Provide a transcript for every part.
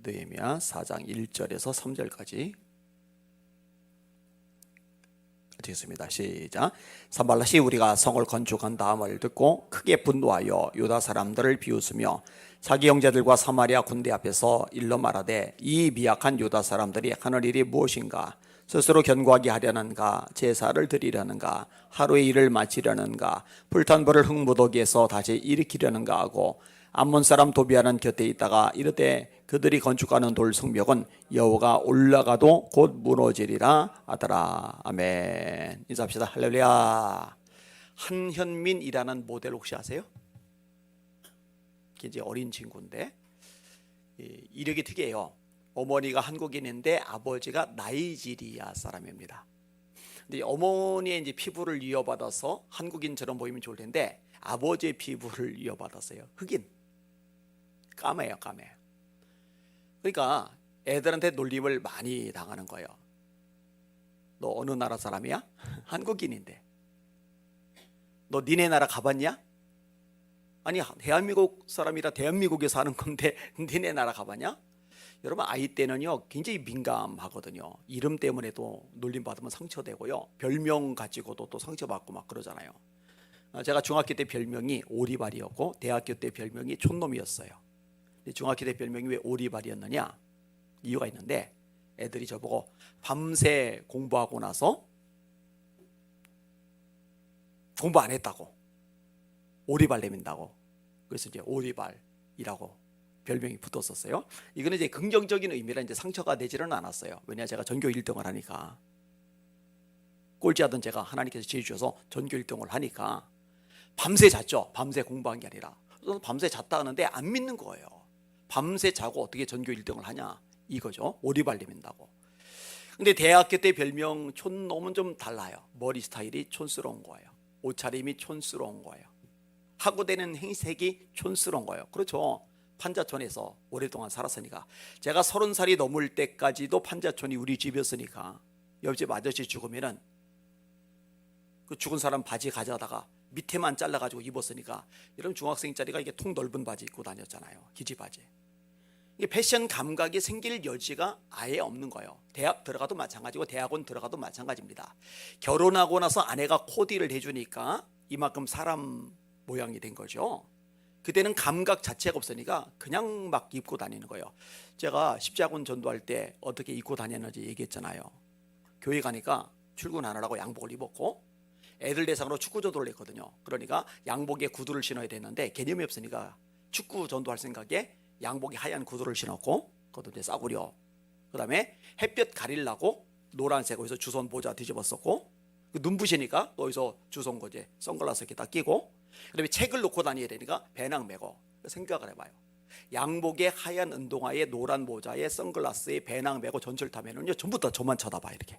느헤미야 4장 1절에서 3절까지 읽겠습니다. 시작. 산발랏이 우리가 성을 건축한 다음을 듣고 크게 분노하여 유다 사람들을 비웃으며 자기 형제들과 사마리아 군대 앞에서 일러 말하되 이 미약한 유다 사람들이 하는 일이 무엇인가? 스스로 견고하게 하려는가? 제사를 드리려는가? 하루의 일을 마치려는가? 불탄 불을 흙무더기에서 다시 일으키려는가 하고 암몬 사람 도비아는 곁에 있다가 이르되 그들이 건축하는 돌 성벽은 여호와가 올라가도 곧 무너지리라 하더라. 아멘. 인사합시다. 할렐루야. 한현민이라는 모델 혹시 아세요? 이제 어린 친구인데 이력이 특이해요. 어머니가 한국인인데 아버지가 나이지리아 사람입니다. 근데 어머니의 이제 피부를 이어받아서 한국인처럼 보이면 좋을 텐데 아버지의 피부를 이어받았어요. 흑인. 까매요, 까매. 그러니까 애들한테 놀림을 많이 당하는 거예요. 너 어느 나라 사람이야? 한국인인데. 너 니네 나라 가봤냐? 아니 대한민국 사람이라 대한민국에 사는 건데 니네 나라 가봤냐? 여러분 아이 때는요 굉장히 민감하거든요. 이름 때문에도 놀림 받으면 상처되고요. 별명 가지고도 또 상처받고 막 그러잖아요. 제가 중학교 때 별명이 오리발이었고 대학교 때 별명이 촌놈이었어요. 중학교 때 별명이 왜 오리발이었느냐? 이유가 있는데 애들이 저보고 밤새 공부하고 나서 공부 안 했다고 오리발 내민다고 그래서 이제 오리발이라고 별명이 붙었었어요. 이거는 이제 긍정적인 의미라 이제 상처가 되지는 않았어요. 왜냐 제가 전교 1등을 하니까 꼴찌하던 제가 하나님께서 지혜 주셔서 전교 1등을 하니까 밤새 잤죠. 밤새 공부한 게 아니라 밤새 잤다 하는데 안 믿는 거예요. 밤새 자고 어떻게 전교 1등을 하냐 이거죠. 오리발 내민다고. 근데 대학교 때 별명 촌놈은 좀 달라요. 머리 스타일이 촌스러운 거예요. 옷차림이 촌스러운 거예요. 하고 되는 행색이 촌스러운 거예요. 그렇죠. 판자촌에서 오랫동안 살았으니까. 제가 30살이 넘을 때까지도 판자촌이 우리 집이었으니까 옆집 아저씨 죽으면은 그 죽은 사람 바지 가져다가 밑에만 잘라가지고 입었으니까 여러분 중학생짜리가 이게 통 넓은 바지 입고 다녔잖아요. 기지바지. 이게 패션 감각이 생길 여지가 아예 없는 거예요. 대학 들어가도 마찬가지고 대학원 들어가도 마찬가지입니다. 결혼하고 나서 아내가 코디를 해주니까 이만큼 사람 모양이 된 거죠. 그때는 감각 자체가 없으니까 그냥 막 입고 다니는 거예요. 제가 십자군 전도할 때 어떻게 입고 다녔는지 얘기했잖아요. 교회 가니까 출근하느라고 양복을 입었고 애들 대상으로 축구 전도를 했거든요. 그러니까 양복에 구두를 신어야 되는데 개념이 없으니까 축구 전도할 생각에 양복에 하얀 구두를 신었고 그것도 이제 싸구려. 그 다음에 햇볕 가리려고 노란색 어디서 주선 모자 뒤집었었고 눈부시니까 어디서 주선 거제 선글라스 이렇게 딱 끼고 그 다음에 책을 놓고 다녀야 되니까 배낭 메고. 생각을 해봐요. 양복에 하얀 운동화에 노란 모자에 선글라스에 배낭 메고 전철 타면은요 전부 다 저만 쳐다봐 이렇게.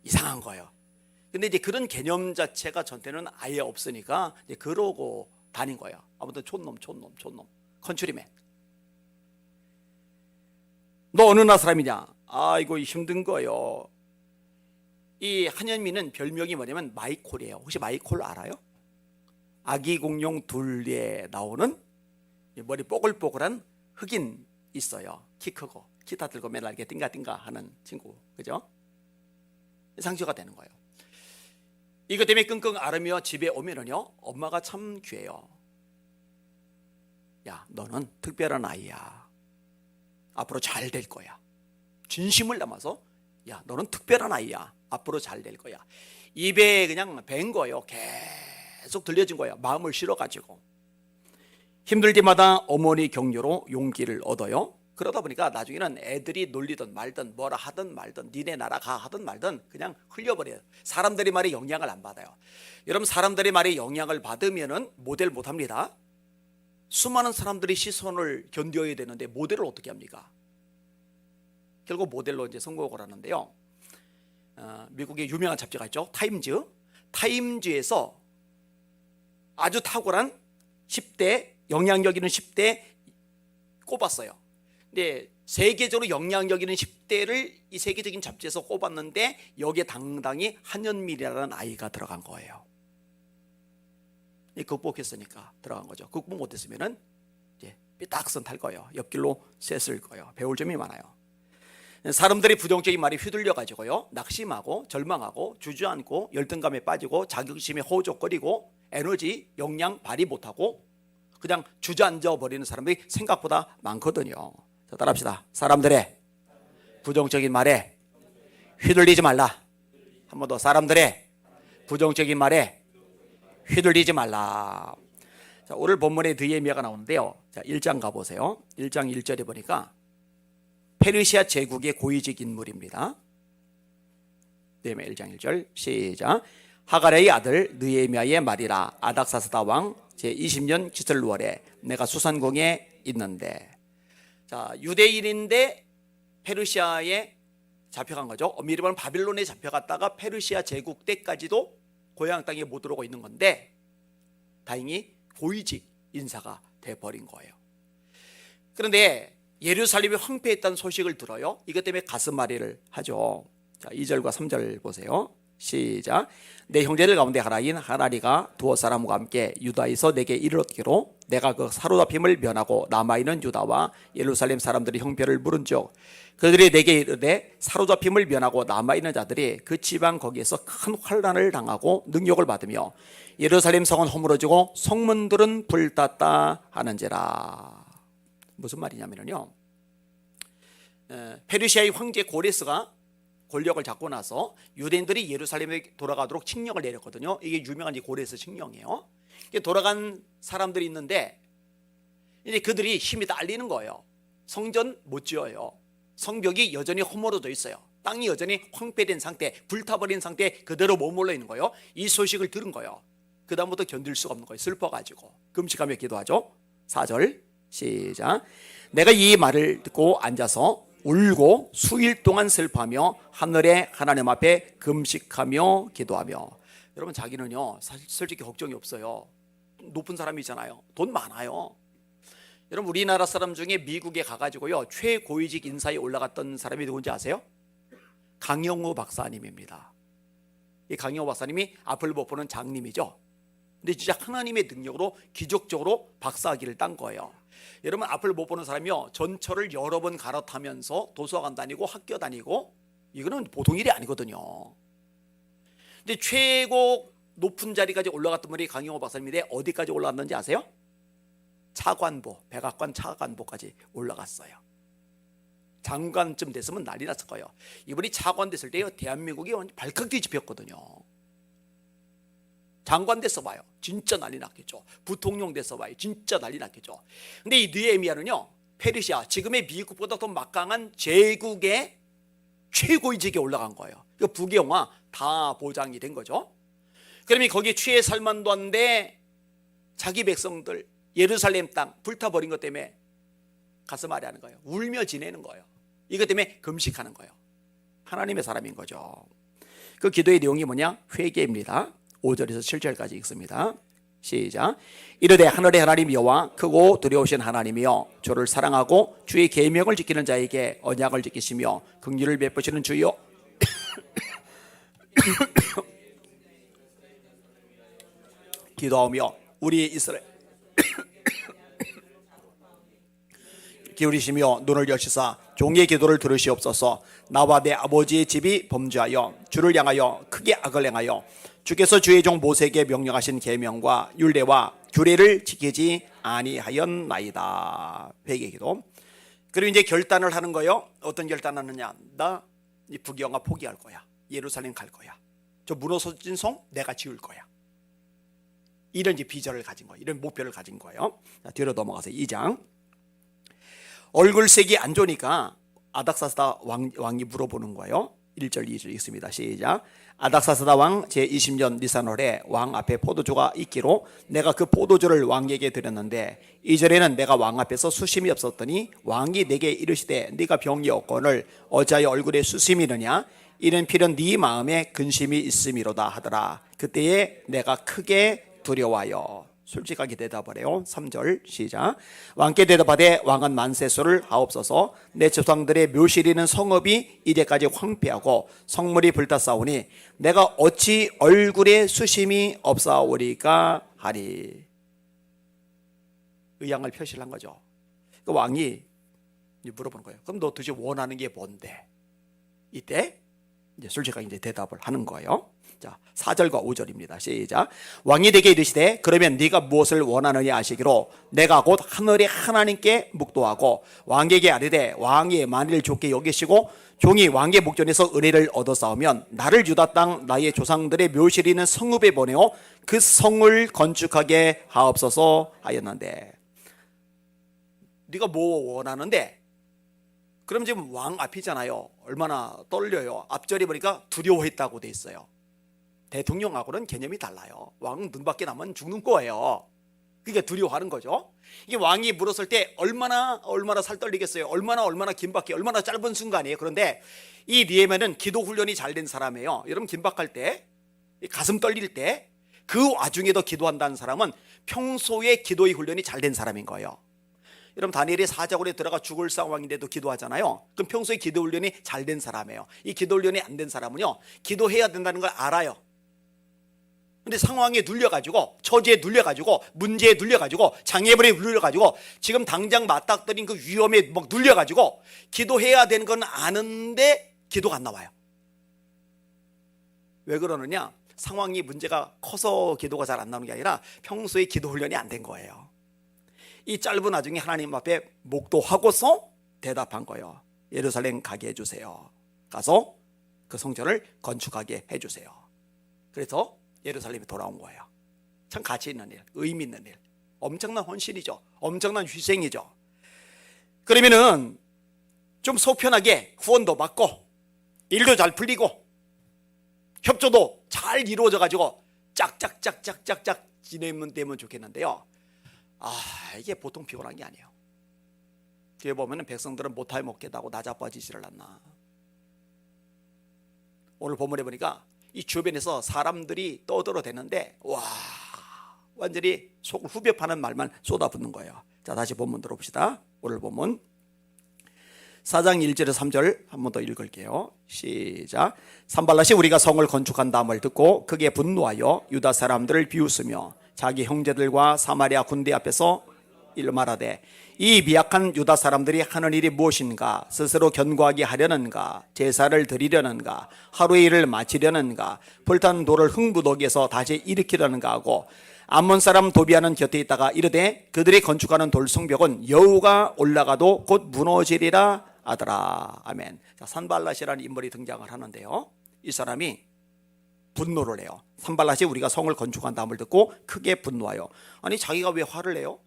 이상한 거예요. 근데 이제 그런 개념 자체가 저한테는 아예 없으니까 이제 그러고 다닌 거예요. 아무튼 촌놈 컨츄리맨. 너 어느 나라 사람이냐? 아이고 힘든 거요. 이 한현민은 별명이 뭐냐면 마이콜이에요. 혹시 마이콜 알아요? 아기 공룡 둘리에 나오는 머리 뽀글뽀글한 흑인 있어요. 키 크고 기타 들고 맨날 이렇게 띵가띵가 하는 친구. 그죠? 상처가 되는 거예요. 이것 때문에 끙끙 앓으며 집에 오면은요 엄마가 참 귀해요. 야 너는 특별한 아이야. 앞으로 잘 될 거야. 진심을 담아서 야 너는 특별한 아이야. 앞으로 잘 될 거야. 입에 그냥 밴 거예요. 계속 들려진 거예요. 마음을 실어가지고. 힘들 때마다 어머니 격려로 용기를 얻어요. 그러다 보니까 나중에는 애들이 놀리든 말든 뭐라 하든 말든 니네 나라 가 하든 말든 그냥 흘려버려요. 사람들의 말에 영향을 안 받아요. 여러분 사람들의 말에 영향을 받으면은 모델 못합니다. 수많은 사람들이 시선을 견뎌야 되는데 모델을 어떻게 합니까? 결국 모델로 이제 성공을 하는데요. 미국의 유명한 잡지가 있죠. 타임즈. 타임즈에서 아주 탁월한 10대 영향력 있는 10대 꼽았어요. 근데 세계적으로 영향력 있는 10대를 이 세계적인 잡지에서 꼽았는데 여기에 당당히 한현민이라는 아이가 들어간 거예요. 극복했으니까 들어간 거죠. 극복 못했으면은 이제 삐딱선 탈 거예요. 옆길로 샜을 거예요. 배울 점이 많아요. 사람들이 부정적인 말이 휘둘려 가지고요, 낙심하고 절망하고 주저앉고 열등감에 빠지고 자격심에 호족거리고 에너지 역량 발휘 못하고 그냥 주저앉아 버리는 사람들이 생각보다 많거든요. 자, 따라합시다. 사람들의 부정적인 말에 휘둘리지 말라. 한 번 더. 사람들의 부정적인 말에 휘둘리지 말라. 자, 오늘 본문에 느헤미야가 나오는데요. 자, 1장 가보세요. 1장 1절에 보니까 페르시아 제국의 고위직 인물입니다. 느헤미야 1장 1절 시작. 하가랴의 아들 느헤미야의 말이라. 아닥사스다 왕 제20년 기슬월에 내가 수산궁에 있는데. 자, 유대인인데 페르시아에 잡혀간 거죠. 엄밀히 말하면 바빌론에 잡혀갔다가 페르시아 제국 때까지도 고향 땅에 못 들어오고 있는 건데 다행히 고위직 인사가 돼버린 거예요. 그런데 예루살렘이 황폐했다는 소식을 들어요. 이것 때문에 가슴앓이를 하죠. 자, 2절과 3절 보세요. 시작. 내 형제들 가운데 하나인 하나리가 두어 사람과 함께 유다에서 내게 이르렀기로 내가 그 사로잡힘을 면하고 남아있는 유다와 예루살렘 사람들의 형편을 물은즉 그들이 내게 이르되 사로잡힘을 면하고 남아있는 자들이 그 지방 거기에서 큰 환난을 당하고 능욕을 받으며 예루살렘 성은 허물어지고 성문들은 불탔다 하는지라. 무슨 말이냐면요, 페르시아의 황제 고레스가 권력을 잡고 나서 유대인들이 예루살렘에 돌아가도록 칙령을 내렸거든요. 이게 유명한 고레스 칙령이에요. 돌아간 사람들이 있는데 이제 그들이 힘이 딸리는 거예요. 성전 못 지어요. 성벽이 여전히 허물어져 있어요. 땅이 여전히 황폐된 상태, 불타버린 상태에 그대로 머물러 있는 거예요. 이 소식을 들은 거예요. 그 다음부터 견딜 수가 없는 거예요. 슬퍼가지고 금식하며 기도하죠. 4절 시작. 내가 이 말을 듣고 앉아서 울고 수일 동안 슬퍼하며 하늘의 하나님 앞에 금식하며 기도하며. 여러분, 자기는요 사실 솔직히 걱정이 없어요. 높은 사람이잖아요. 돈 많아요. 여러분, 우리나라 사람 중에 미국에 가가지고요 최고위직 인사에 올라갔던 사람이 누군지 아세요? 강영우 박사님입니다. 이 강영우 박사님이 앞을 못 보는 장님이죠. 근데 진짜 하나님의 능력으로 기적적으로 박사학위를 딴 거예요. 여러분, 앞을 못 보는 사람이요 전철을 여러 번 갈아타면서 도서관 다니고 학교 다니고, 이거는 보통 일이 아니거든요. 근데 최고 높은 자리까지 올라갔던 분이 강영호 박사님인데 어디까지 올라갔는지 아세요? 차관보, 백악관 차관보까지 올라갔어요. 장관쯤 됐으면 난리 났을 거예요. 이분이 차관 됐을 때요 대한민국이 완전 발칵 뒤집혔거든요. 장관 됐어 봐요. 진짜 난리 났겠죠. 부통령 됐어 봐요. 진짜 난리 났겠죠. 근데 이 느헤미야는요 페르시아, 지금의 미국보다 더 막강한 제국의 최고위직에 올라간 거예요. 그 부경화 다 보장이 된 거죠. 그러면 거기에 취해 살만도 한데 자기 백성들 예루살렘 땅 불타버린 것 때문에 가슴앓이 하는 거예요. 울며 지내는 거예요. 이것 때문에 금식하는 거예요. 하나님의 사람인 거죠. 그 기도의 내용이 뭐냐? 회개입니다. 5절에서 7절까지 읽습니다. 시작. 이르되 하늘의 하나님 여호와 크고 두려우신 하나님이여 주를 사랑하고 주의 계명을 지키는 자에게 언약을 지키시며 긍휼을 베푸시는 주여 기도하며 우리 이스라엘 기울이시며 눈을 여시사 종의 기도를 들으시옵소서. 나와 내 아버지의 집이 범죄하여 주를 향하여 크게 악을 행하여 주께서 주의 종 모세에게 명령하신 계명과 율례와 규례를 지키지 아니하였나이다. 회개기도. 그리고 이제 결단을 하는 거예요. 어떤 결단을 하느냐? 나 이 부경화 포기할 거야. 예루살렘 갈 거야. 저 무너진 성 내가 지을 거야. 이런 이제 비전을 가진 거예요. 이런 목표를 가진 거예요. 자, 뒤로 넘어가서 2장. 얼굴색이 안 좋으니까 아닥사스다 왕이 물어보는 거예요. 1절 2절 읽습니다. 시작. 아닥사스다 왕 제20년 니산월에 왕 앞에 포도주가 있기로 내가 그 포도주를 왕에게 드렸는데 이절에는 내가 왕 앞에서 수심이 없었더니 왕이 내게 이르시되 네가 병이 없거늘 어찌하여 얼굴에 수심이 있느냐? 이는 필연 네 마음에 근심이 있음이로다 하더라. 그때에 내가 크게 두려워하여. 솔직하게 대답하래요. 3절 시작. 왕께 대답하되 왕은 만세수를 하옵소서. 내 조상들의 묘실이는 성읍이 이제까지 황폐하고 성물이 불탔사오니 내가 어찌 얼굴에 수심이 없사오리까 하리. 의향을 표시를 한 거죠. 그 왕이 물어보는 거예요. 그럼 너 도대체 원하는 게 뭔데? 이때 이제 솔직하게 이제 대답을 하는 거예요. 자, 4절과 5절입니다. 시작. 왕이 대개 이르시되 그러면 네가 무엇을 원하느냐 하시기로 내가 곧 하늘의 하나님께 묵도하고 왕에게 아뢰되 왕이 만일 좋게 여기시고 종이 왕의 목전에서 은혜를 얻어 싸우면 나를 유다 땅 나의 조상들의 묘실이 있는 성읍에 보내어 그 성을 건축하게 하옵소서 하였는데, 네가 뭐 원하는데? 그럼 지금 왕 앞이잖아요. 얼마나 떨려요. 앞절에 보니까 두려워했다고 돼 있어요. 대통령하고는 개념이 달라요. 왕은 눈 밖에 나면 죽는 거예요. 그러니까 두려워하는 거죠. 이게 왕이 물었을 때 얼마나 살 떨리겠어요. 얼마나 긴박해. 얼마나 짧은 순간이에요. 그런데 이 니에미아는 기도 훈련이 잘 된 사람이에요. 여러분 긴박할 때, 가슴 떨릴 때 그 와중에도 기도한다는 사람은 평소에 기도의 훈련이 잘 된 사람인 거예요. 여러분 다니엘이 사자굴에 들어가 죽을 상황인데도 기도하잖아요. 그럼 평소에 기도 훈련이 잘 된 사람이에요. 이 기도 훈련이 안 된 사람은요, 기도해야 된다는 걸 알아요. 근데 상황에 눌려가지고, 처지에 눌려가지고, 문제에 눌려가지고, 장애물에 눌려가지고, 지금 당장 맞닥뜨린 그 위험에 막 눌려가지고 기도해야 되는 건 아는데 기도가 안 나와요. 왜 그러느냐? 상황이 문제가 커서 기도가 잘 안 나오는 게 아니라 평소에 기도 훈련이 안 된 거예요. 이 짧은 와중에 하나님 앞에 목도하고서 대답한 거예요. 예루살렘 가게 해주세요. 가서 그 성전을 건축하게 해주세요. 그래서 예루살렘에 돌아온 거예요. 참 가치 있는 일, 의미 있는 일, 엄청난 헌신이죠. 엄청난 희생이죠. 그러면은 좀 속편하게 후원도 받고 일도 잘 풀리고 협조도 잘 이루어져 가지고 짝짝짝짝짝짝 지내면 되면 좋겠는데요. 이게 보통 피곤한 게 아니에요. 뒤에 보면은 백성들은 못하여 먹겠다고 나자빠지지를 않나. 오늘 본문에 보니까 이 주변에서 사람들이 떠들어대는데 와, 완전히 속을 후벼 파는 말만 쏟아붓는 거예요. 자, 다시 본문 들어봅시다. 오늘 본문 4장 1절에서 3절 한 번 더 읽을게요. 시작. 산발랏이 우리가 성을 건축한다함을 듣고 크게 분노하여 유다 사람들을 비웃으며 자기 형제들과 사마리아 군대 앞에서 일러 말하되 이 미약한 유다 사람들이 하는 일이 무엇인가? 스스로 견고하게 하려는가? 제사를 드리려는가? 하루의 일을 마치려는가? 불탄 돌을 흥부덕에서 다시 일으키려는가 하고 암몬 사람 도비아는 곁에 있다가 이르되 그들이 건축하는 돌 성벽은 여호가 올라가도 곧 무너지리라 하더라. 아멘. 자, 산발랏이라는 인물이 등장을 하는데요, 이 사람이 분노를 해요. 산발랏이 우리가 성을 건축한다함을 듣고 크게 분노하여. 아니 자기가 왜 화를 내요?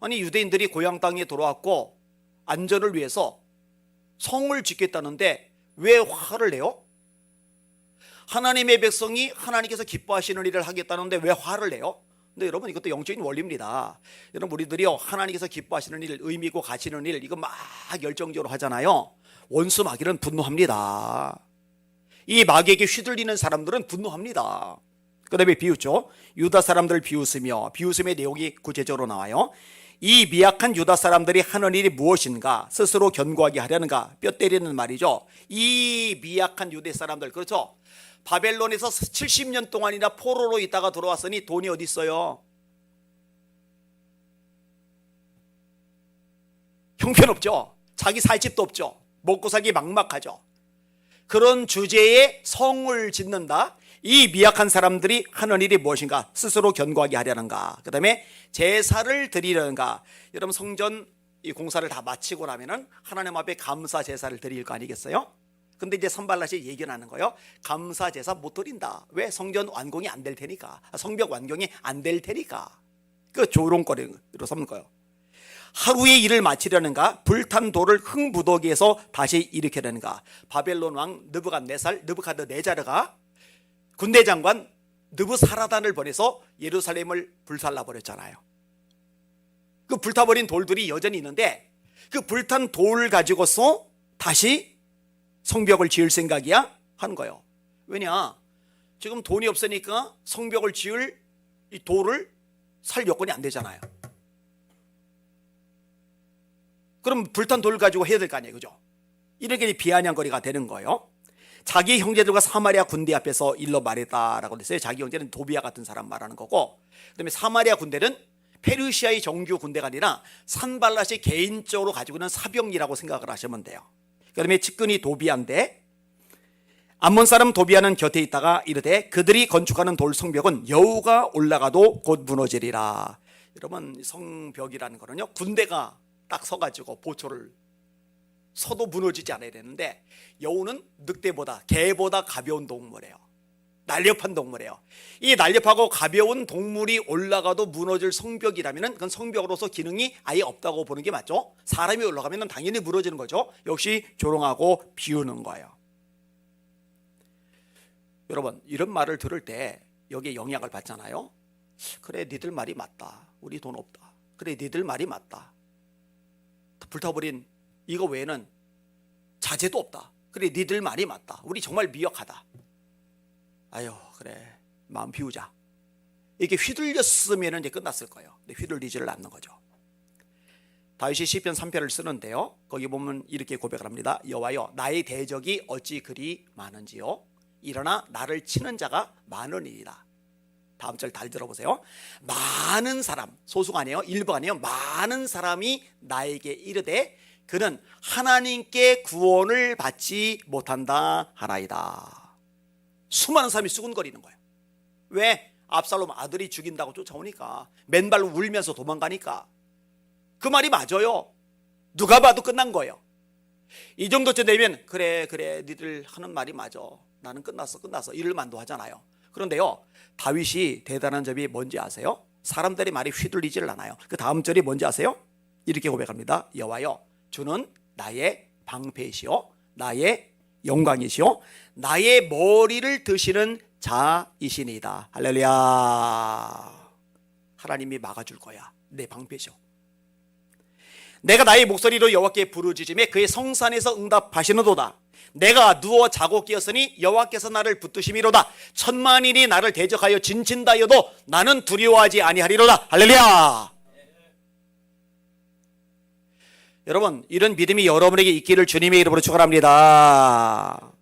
아니 유대인들이 고향 땅에 돌아왔고 안전을 위해서 성을 짓겠다는데 왜 화를 내요? 하나님의 백성이 하나님께서 기뻐하시는 일을 하겠다는데 왜 화를 내요? 근데 여러분 이것도 영적인 원리입니다. 여러분 우리들이요, 하나님께서 기뻐하시는 일, 의미 있고 가치 있는 일 이거 막 열정적으로 하잖아요. 원수 마귀는 분노합니다. 이 마귀에게 휘둘리는 사람들은 분노합니다. 그 다음에 비웃죠. 유다 사람들을 비웃으며, 비웃음의 내용이 구체적으로 나와요. 이 미약한 유다 사람들이 하는 일이 무엇인가? 스스로 견고하게 하려는가? 뼈 때리는 말이죠. 이 미약한 유대 사람들, 그렇죠? 바벨론에서 70년 동안이나 포로로 있다가 돌아왔으니 돈이 어디 있어요? 형편없죠. 자기 살 집도 없죠. 먹고 살기 막막하죠. 그런 주제에 성을 짓는다. 이 미약한 사람들이 하는 일이 무엇인가? 스스로 견고하게 하려는가? 그 다음에 제사를 드리려는가? 여러분 성전 이 공사를 다 마치고 나면은 하나님 앞에 감사 제사를 드릴 거 아니겠어요? 근데 이제 산발랏이 얘기하는 거예요. 감사 제사 못 드린다. 왜? 성전 완공이 안 될 테니까. 성벽 완공이 안 될 테니까. 그 조롱거리로 삼는 거예요. 하루의 일을 마치려는가? 불탄 돌을 흥부더기에서 다시 일으키려는가? 바벨론 왕 느부갓네자르가 군대 장관 느부사라단을 보내서 예루살렘을 불살라 버렸잖아요. 그 불타버린 돌들이 여전히 있는데 그 불탄 돌 가지고서 다시 성벽을 지을 생각이야? 하는 거예요. 왜냐? 지금 돈이 없으니까 성벽을 지을 이 돌을 살 여건이 안 되잖아요. 그럼 불탄 돌 가지고 해야 될 거 아니에요, 그죠? 이렇게 비아냥거리가 되는 거예요. 자기 형제들과 사마리아 군대 앞에서 일러 말했다라고 했어요. 자기 형제는 도비아 같은 사람 말하는 거고, 그다음에 사마리아 군대는 페르시아의 정규 군대가 아니라 산발랏이 개인적으로 가지고 있는 사병이라고 생각을 하시면 돼요. 그다음에 측근이 도비아인데 암몬 사람 도비아는 곁에 있다가 이르되 그들이 건축하는 돌 성벽은 여우가 올라가도 곧 무너지리라. 여러분, 성벽이라는 거는요, 군대가 딱 서가지고 보초를 서도 무너지지 않아야 되는데, 여우는 늑대보다, 개보다 가벼운 동물이에요. 날렵한 동물이에요. 이 날렵하고 가벼운 동물이 올라가도 무너질 성벽이라면 그건 성벽으로서 기능이 아예 없다고 보는 게 맞죠. 사람이 올라가면 당연히 무너지는 거죠. 역시 조롱하고 비우는 거예요. 여러분, 이런 말을 들을 때 여기에 영향을 받잖아요. 그래, 니들 말이 맞다. 우리 돈 없다. 그래, 니들 말이 맞다. 불타버린 이거 외에는 자재도 없다. 그래, 니들 말이 맞다. 우리 정말 미역하다. 아유, 그래, 마음 비우자. 이렇게 휘둘렸으면 이제 끝났을 거예요. 근데 휘둘리지를 않는 거죠. 다윗이 시편 3편을 쓰는데요, 거기 보면 이렇게 고백을 합니다. 여호와여, 나의 대적이 어찌 그리 많은지요. 일어나 나를 치는 자가 많으니이다. 다음 절 잘 들어보세요. 많은 사람, 소수가 아니에요, 일부가 아니에요. 많은 사람이 나에게 이르되 그는 하나님께 구원을 받지 못한다 하나이다. 수많은 사람이 수군거리는 거예요. 왜? 압살롬 아들이 죽인다고 쫓아오니까, 맨발로 울면서 도망가니까. 그 말이 맞아요. 누가 봐도 끝난 거예요. 이 정도쯤 되면 그래 니들 하는 말이 맞아. 나는 끝났어 이를 만도 하잖아요. 그런데요, 다윗이 대단한 점이 뭔지 아세요? 사람들이 말이 휘둘리지를 않아요. 그 다음 절이 뭔지 아세요? 이렇게 고백합니다. 여호와여, 주는 나의 방패이시오, 나의 영광이시오, 나의 머리를 드시는 자이시니이다. 할렐루야. 하나님이 막아줄 거야. 내 방패시오. 내가 나의 목소리로 여호와께 부르짖음에 그의 성산에서 응답하시는도다. 내가 누워 자고 깨었으니 여호와께서 나를 붙드심이로다. 천만인이 나를 대적하여 진친다여도 나는 두려워하지 아니하리로다. 할렐루야. 여러분, 이런 믿음이 여러분에게 있기를 주님의 이름으로 축원합니다.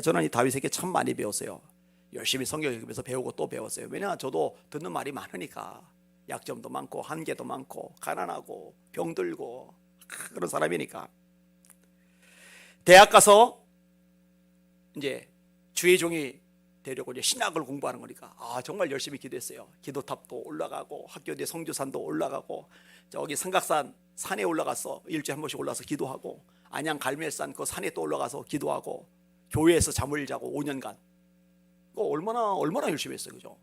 저는 이 다윗에게 참 많이 배웠어요. 열심히 성경 읽으면서 배우고 또 배웠어요. 왜냐, 저도 듣는 말이 많으니까. 약점도 많고 한계도 많고 가난하고 병들고 그런 사람이니까. 대학 가서 이제 주의 종이 되려고 이제 신학을 공부하는 거니까 정말 열심히 기도했어요. 기도탑도 올라가고 학교 뒤에 성주산도 올라가고 저기 삼각산 산에 올라가서 일주일에 한 번씩 올라가서 기도하고, 안양 갈멜산 그 산에 또 올라가서 기도하고, 교회에서 잠을 자고 5년간. 얼마나 열심히 했어요, 그죠?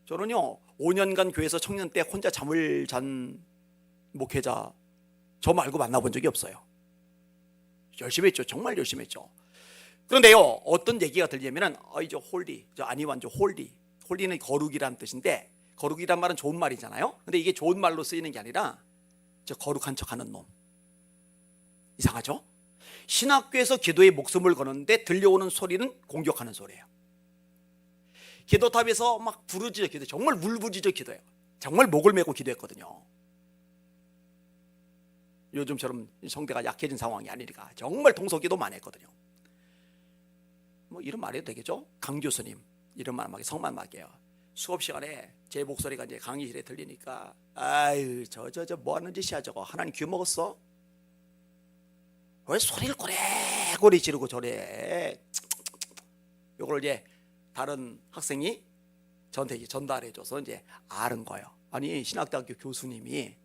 저는요, 5년간 교회에서 청년 때 혼자 잠을 잔 목회자 저 말고 만나본 적이 없어요. 열심히 했죠. 정말 열심히 했죠. 그런데요, 어떤 얘기가 들리냐면은 저 홀리, 저 아니완 저 홀리는 거룩이라는 뜻인데, 거룩이란 말은 좋은 말이잖아요. 근데 이게 좋은 말로 쓰이는 게 아니라 저 거룩한 척하는 놈. 이상하죠? 신학교에서 기도에 목숨을 거는데 들려오는 소리는 공격하는 소리예요. 기도탑에서 막 부르짖어 기도해요. 정말 울부짖어 기도해요. 정말 목을 메고 기도했거든요. 요즘처럼 성대가 약해진 상황이 아니니까 정말 동서기도만 했거든요. 뭐 이런 말 해도 되겠죠? 강 교수님 이런 말 하게 성만 말게요. 수업 시간에 제 목소리가 이제 강의실에 들리니까 아유 저 뭐 하는 짓이야 저거. 하나님 귀 먹었어? 왜 소리를 꼬리꼬리 지르고 저래? 요걸 이제 다른 학생이 저한테 전달해줘서 이제 아는 거예요. 아니 신학대학교 교수님이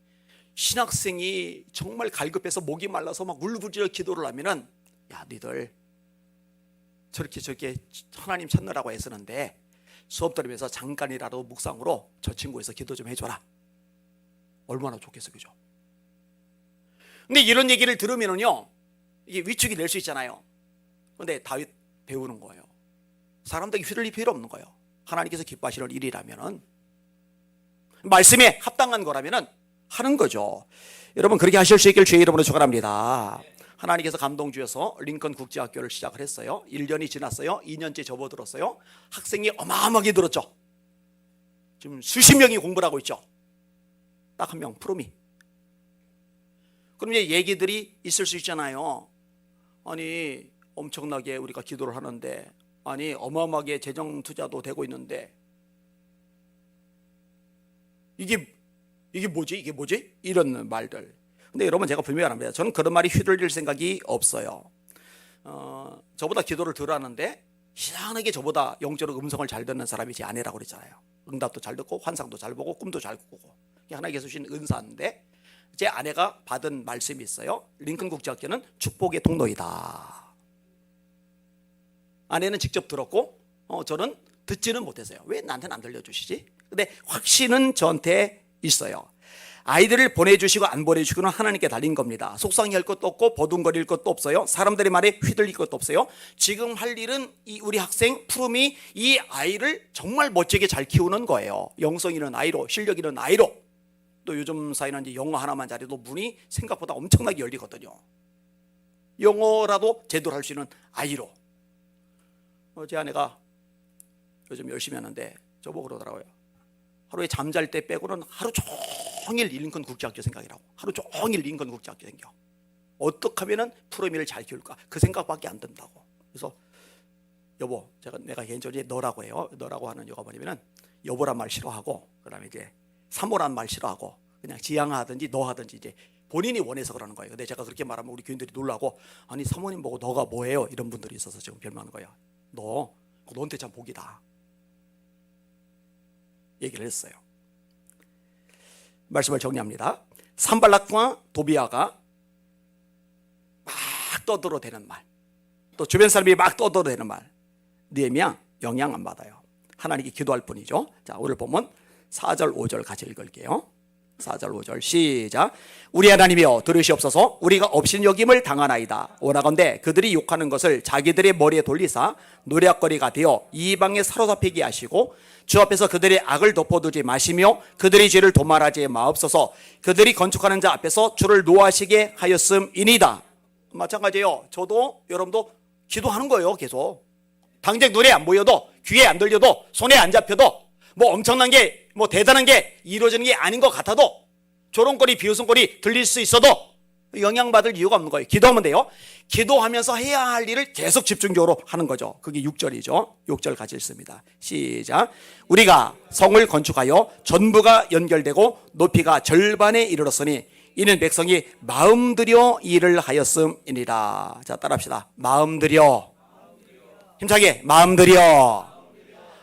신학생이 정말 갈급해서 목이 말라서 막 울부짖어 기도를 하면은 야 니들 저렇게 하나님 찾느라고 애쓰는데 수업 들으면서 잠깐이라도 묵상으로 저 친구에서 기도 좀 해줘라. 얼마나 좋겠어, 그죠? 근데 이런 얘기를 들으면은요 이게 위축이 될 수 있잖아요. 근데 다윗 배우는 거예요. 사람들에게 휘둘릴 필요 없는 거예요. 하나님께서 기뻐하시는 일이라면은, 말씀에 합당한 거라면은 하는 거죠. 여러분 그렇게 하실 수 있길 주의 이름으로 축원합니다. 하나님께서 감동 주셔서 링컨 국제학교를 시작을 했어요. 1년이 지났어요. 2년째 접어들었어요. 학생이 어마어마하게 늘었죠. 지금 수십 명이 공부를 하고 있죠. 딱 한 명, 프로미. 그럼 이제 얘기들이 있을 수 있잖아요. 아니 엄청나게 우리가 기도를 하는데, 아니 어마어마하게 재정 투자도 되고 있는데 이게 뭐지? 이게 뭐지? 이런 말들. 근데 여러분, 제가 분명히 합니다. 저는 그런 말이 휘둘릴 생각이 없어요. 저보다 기도를 덜 하는데 희한하게 저보다 영적으로 음성을 잘 듣는 사람이 제 아내라고 그랬잖아요. 응답도 잘 듣고 환상도 잘 보고 꿈도 잘 꾸고. 하나님께서 주신 은사인데, 제 아내가 받은 말씀이 있어요. 링컨 국제학교는 축복의 통로이다. 아내는 직접 들었고 저는 듣지는 못했어요. 왜 나한테는 안 들려주시지? 근데 확신은 저한테 있어요. 아이들을 보내주시고 안 보내주시고는 하나님께 달린 겁니다. 속상해할 것도 없고 버둥거릴 것도 없어요. 사람들의 말에 휘둘릴 것도 없어요. 지금 할 일은 이 우리 학생 푸름이 이 아이를 정말 멋지게 잘 키우는 거예요. 영성 있는 아이로, 실력 있는 아이로. 또 요즘 사이는 이제 영어 하나만 잘해도 문이 생각보다 엄청나게 열리거든요. 영어라도 제대로 할 수 있는 아이로. 제 아내가 요즘 열심히 하는데 저보고 그러더라고요. 하루에 잠잘 때 빼고는 하루 종일 링컨 국제학교 생각이라고. 하루 종일 링컨 국제학교 생각. 어떻게 하면은 푸르미를 잘 키울까? 그 생각밖에 안 든다고. 그래서 여보, 내가 개인적으로 너라고 해요. 너라고 하는 이유가 뭐냐면은 여보란 말 싫어하고, 그다음에 이제 사모란 말 싫어하고, 그냥 지양하든지 너 하든지 이제 본인이 원해서 그러는 거예요. 근데 제가 그렇게 말하면 우리 교인들이 놀라고, 아니 사모님 보고 너가 뭐예요? 이런 분들이 있어서 지금 별명하는 거예요. 너한테 참 복이다. 얘기를 했어요. 말씀을 정리합니다. 산발락과 도비아가 막 떠들어대는 말, 또 주변 사람이 막 떠들어대는 말, 느헤미야 영향 안 받아요. 하나님께 기도할 뿐이죠. 자, 오늘 보면 4절 5절 같이 읽을게요. 4절 5절 시작. 우리 하나님이여 들으시옵소서. 우리가 업신 여김을 당하나이다. 원하건대 그들이 욕하는 것을 자기들의 머리에 돌리사 노략거리가 되어 이방에 사로잡히게 하시고 주 앞에서 그들의 악을 덮어두지 마시며 그들의 죄를 도말하지 마옵소서. 그들이 건축하는 자 앞에서 주를 노하시게 하였음이니다. 마찬가지예요. 저도 여러분도 기도하는 거예요. 계속 당장 눈에 안 보여도 귀에 안 들려도 손에 안 잡혀도 뭐 엄청난 게 뭐 대단한 게 이루어지는 게 아닌 것 같아도 조롱거리 비웃음거리 들릴 수 있어도 영향받을 이유가 없는 거예요. 기도하면 돼요. 기도하면서 해야 할 일을 계속 집중적으로 하는 거죠. 그게 6절이죠 6절 같이 읽습니다. 시작. 우리가 성을 건축하여 전부가 연결되고 높이가 절반에 이르렀으니 이는 백성이 마음 들여 일을 하였음이니라. 자, 따라합시다. 마음 들여. 힘차게 마음 들여.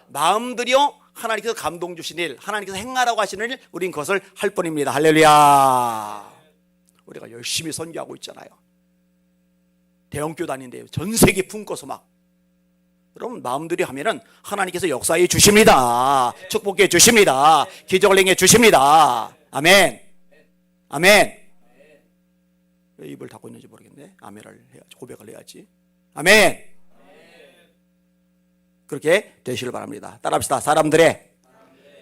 마음 들여 하나님께서 감동 주신 일, 하나님께서 행하라고 하시는 일, 우린 그것을 할 뿐입니다. 할렐루야. 우리가 열심히 선교하고 있잖아요. 대형교회 다니는데 전 세계 품고서 막. 여러분 마음들이 하면은 하나님께서 역사해 주십니다. 축복해 주십니다. 기적을 행해 주십니다. 아멘. 아멘. 왜 입을 닫고 있는지 모르겠네. 아멘을 해야지. 고백을 해야지. 아멘. 그렇게 되시길 바랍니다. 따라합시다. 사람들의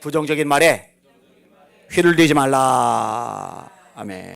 부정적인 말에 휘둘리지 말라. 아멘.